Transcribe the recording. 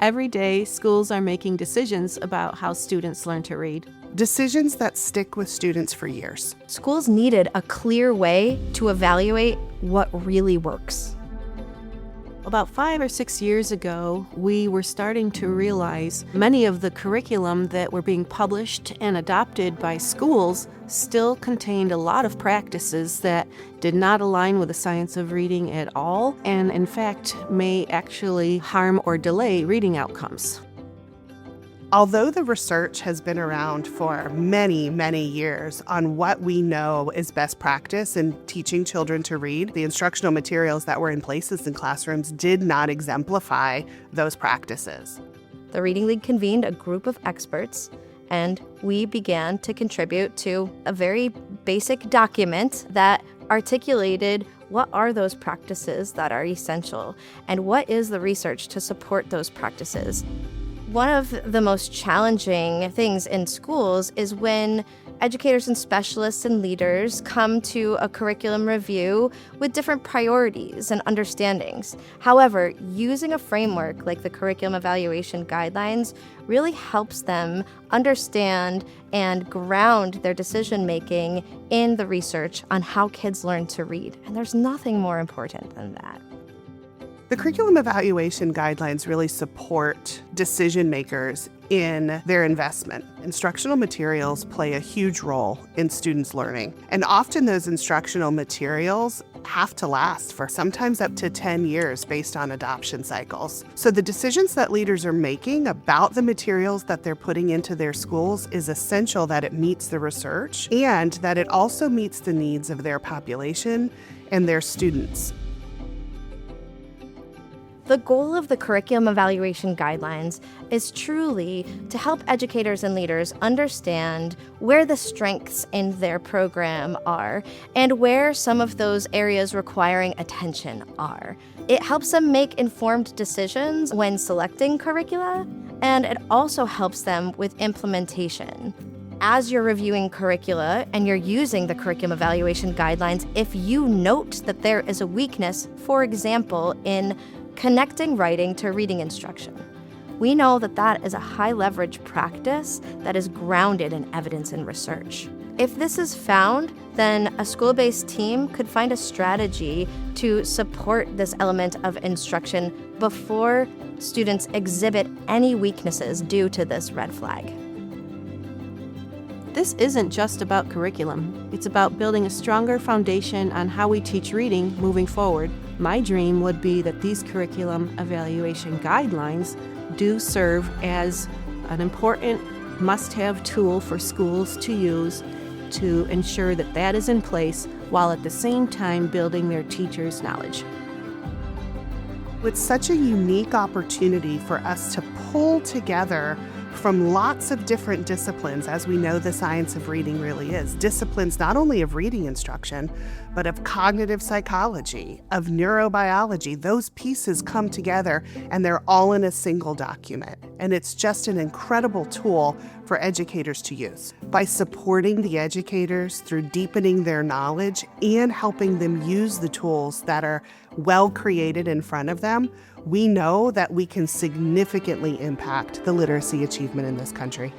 Every day, schools are making decisions about how students learn to read. Decisions that stick with students for years. Schools needed a clear way to evaluate what really works. About 5 or 6 years ago, we were starting to realize many of the curriculum that were being published and adopted by schools still contained a lot of practices that did not align with the science of reading at all, and in fact may actually harm or delay reading outcomes. Although the research has been around for many, many years on what we know is best practice in teaching children to read, the instructional materials that were in places in classrooms did not exemplify those practices. The Reading League convened a group of experts, and we began to contribute to a very basic document that articulated what are those practices that are essential and what is the research to support those practices. One of the most challenging things in schools is when educators and specialists and leaders come to a curriculum review with different priorities and understandings. However, using a framework like the curriculum evaluation guidelines really helps them understand and ground their decision-making in the research on how kids learn to read. And there's nothing more important than that. The curriculum evaluation guidelines really support decision makers in their investment. Instructional materials play a huge role in students' learning, and often those instructional materials have to last for sometimes up to 10 years based on adoption cycles. So the decisions that leaders are making about the materials that they're putting into their schools is essential that it meets the research and that it also meets the needs of their population and their students. The goal of the curriculum evaluation guidelines is truly to help educators and leaders understand where the strengths in their program are and where some of those areas requiring attention are. It helps them make informed decisions when selecting curricula, and it also helps them with implementation. As you're reviewing curricula and you're using the curriculum evaluation guidelines, if you note that there is a weakness, for example, in connecting writing to reading instruction, we know that that is a high-leverage practice that is grounded in evidence and research. If this is found, then a school-based team could find a strategy to support this element of instruction before students exhibit any weaknesses due to this red flag. This isn't just about curriculum. It's about building a stronger foundation on how we teach reading moving forward. My dream would be that these curriculum evaluation guidelines do serve as an important must-have tool for schools to use to ensure that that is in place while at the same time building their teachers' knowledge. It's such a unique opportunity for us to pull together from lots of different disciplines, as we know the science of reading really is. Disciplines not only of reading instruction, but of cognitive psychology, of neurobiology. Those pieces come together and they're all in a single document. And it's just an incredible tool for educators to use. By supporting the educators through deepening their knowledge and helping them use the tools that are well created in front of them, we know that we can significantly impact the literacy achievement in this country.